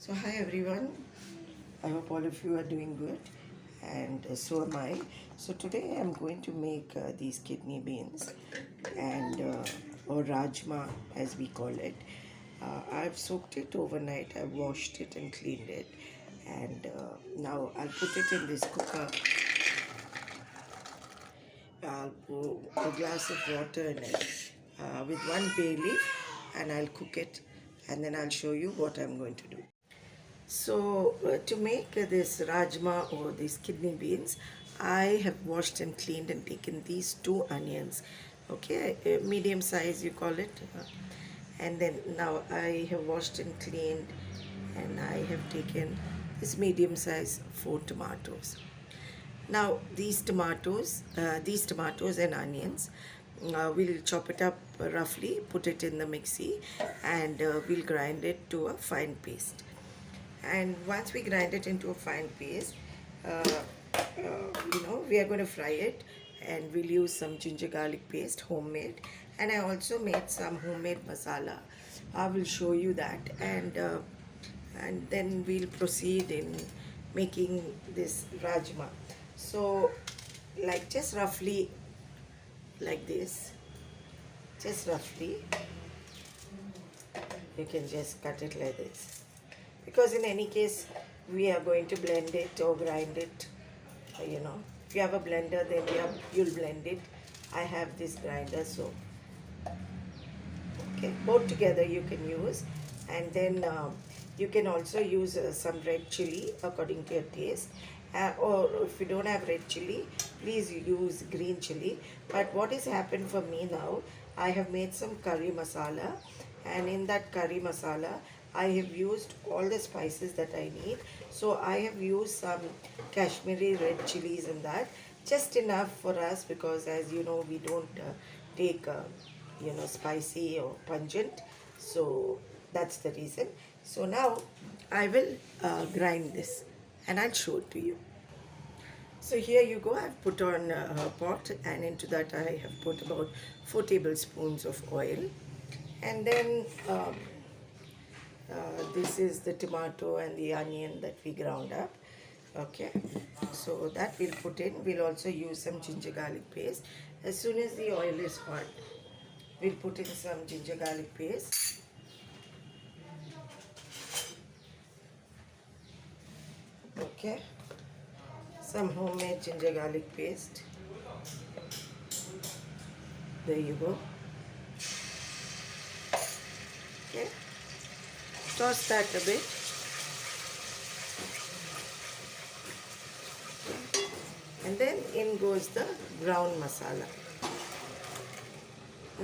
So hi everyone, I hope all of you are doing good and so am I. So today I'm going to make these kidney beans and or rajma as we call it. I've soaked it overnight, I've washed it and cleaned it, and now I'll put it in this cooker. I'll pour a glass of water in it with one bay leaf, and I'll cook it, and then I'll show you what I'm going to do. So to make this rajma or these kidney beans, I have washed and cleaned and taken these two onions, okay, medium size you call it, and then now I have washed and cleaned, and I have taken this medium size 4 tomatoes. Now these tomatoes and onions, we'll chop it up roughly, put it in the mixie, and we'll grind it to a fine paste. And once we grind it into a fine paste, we are going to fry it, and we'll use some ginger garlic paste, homemade, and I also made some homemade masala. I will show you that, and then we'll proceed in making this rajma. So like just roughly like this, just roughly you can just cut it like this, because in any case we are going to blend it or grind it. If you have a blender, then you'll blend it. I have this grinder, so okay, both together you can use. And then you can also use some red chili according to your taste, or if you don't have red chili, please use green chili. But what has happened for me now, I have made some curry masala, and in that curry masala I have used all the spices that I need. So I have used some Kashmiri red chilies in that, just enough for us, because as you know, we don't take spicy or pungent, so that's the reason. So now I will grind this and I'll show it to you. So here you go, I've put on a pot, and into that I have put about 4 tablespoons of oil, and then this is the tomato and the onion that we ground up. Okay, so that we'll put in. We'll also use some ginger garlic paste. As soon as the oil is hot, we'll put in some ginger garlic paste. Okay, some homemade ginger garlic paste. There you go. Okay, toss that a bit. And then in goes the brown masala.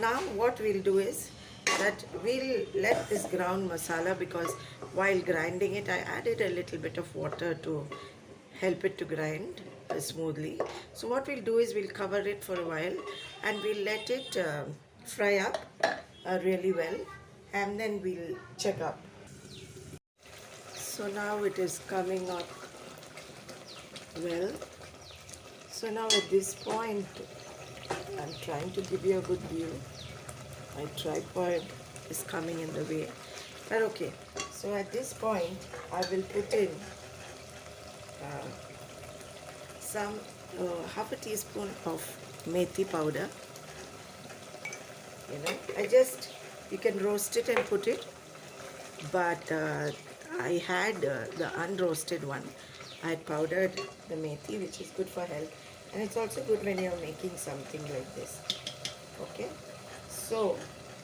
Now what we'll do is that we'll let this ground masala, because while grinding it I added a little bit of water to help it to grind smoothly. So what we'll do is we'll cover it for a while, and we'll let it fry up really well, and then we'll check up. So now it is coming up well. So now at this point, I'm trying to give you a good view. My tripod is coming in the way, but okay. So at this point, I will put in some half a teaspoon of methi powder. You can roast it and put it, but I had the unroasted one. I had powdered the methi, which is good for health, and it's also good when you're making something like this. Okay, so,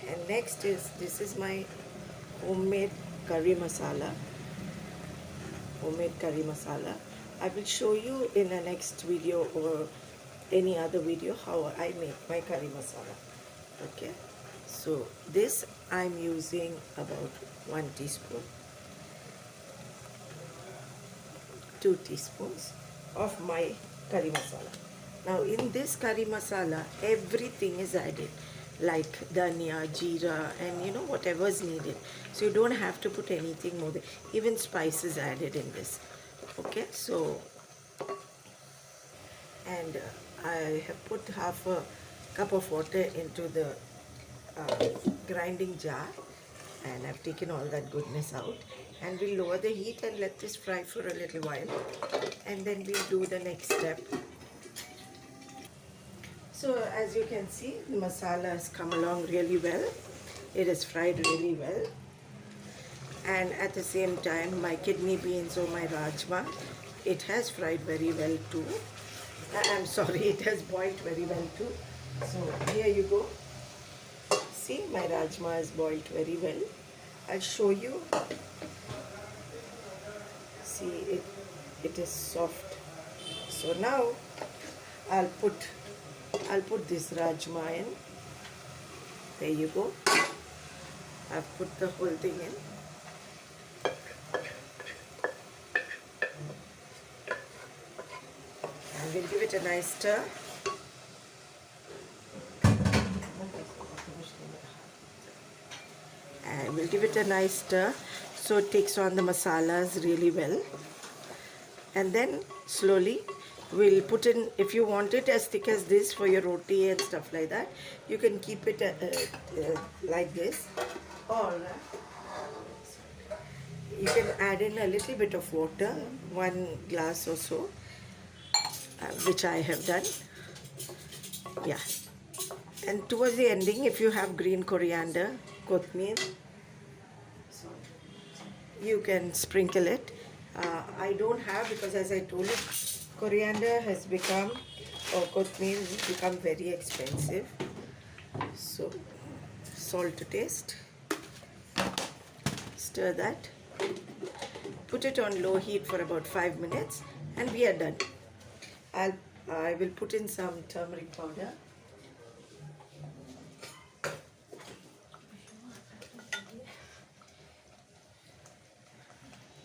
and next is, this is my homemade curry masala. I will show you in the next video or any other video how I make my curry masala. Okay, so this I'm using about 1 teaspoon, 2 teaspoons of my curry masala. Now in this curry masala, everything is added, like dhania, jeera, and whatever is needed. So you don't have to put anything more. Even spices added in this. Okay, so, and I have put half a cup of water into the grinding jar, and I've taken all that goodness out, and we'll lower the heat and let this fry for a little while, and then we'll do the next step. So as you can see, the masala has come along really well. It is fried really well, and at the same time my kidney beans or my rajma, it has fried very well too. I'm sorry, it has boiled very well too. So here you go. See, my rajma is boiled very well. I'll show you. See, it is soft. So now I'll put this rajma in. There you go. I've put the whole thing in. And we'll give it a nice stir. And we'll give it a nice stir so it takes on the masalas really well. And then slowly we'll put in, if you want it as thick as this for your roti and stuff like that, you can keep it like this, or you can add in a little bit of water, 1 glass or so, which I have done. Yeah. And towards the ending, if you have green coriander, kothmeer, you can sprinkle it. I don't have, because as I told you, coriander has become, or kothmeer has become very expensive. So salt to taste. Stir that. Put it on low heat for about 5 minutes and we are done. I will put in some turmeric powder.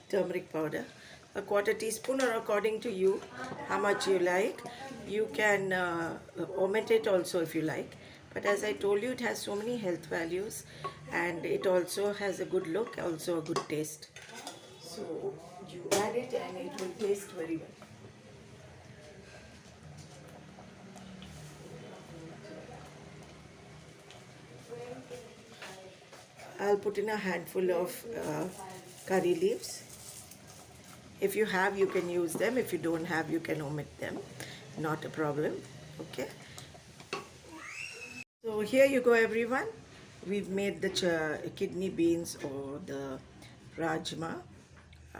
Turmeric powder, a 1/4 teaspoon, or according to you how much you like. You can omit it also if you like, but as I told you, it has so many health values and it also has a good look, also a good taste. So you add it and it will taste very well. I'll put in a handful of curry leaves. If you have, you can use them. If you don't have, you can omit them. Not a problem. Okay. So here you go, everyone. We've made the kidney beans or the rajma.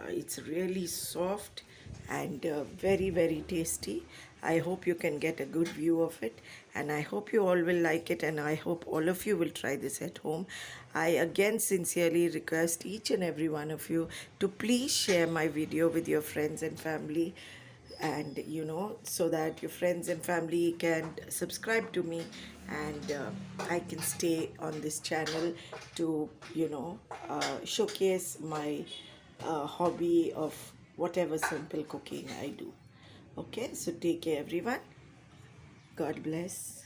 It's really soft and very, very tasty. I hope you can get a good view of it, and I hope you all will like it, and I hope all of you will try this at home. I again sincerely request each and every one of you to please share my video with your friends and family, and so that your friends and family can subscribe to me, and I can stay on this channel to showcase my hobby of whatever simple cooking I do. Okay, so take care, everyone. God bless.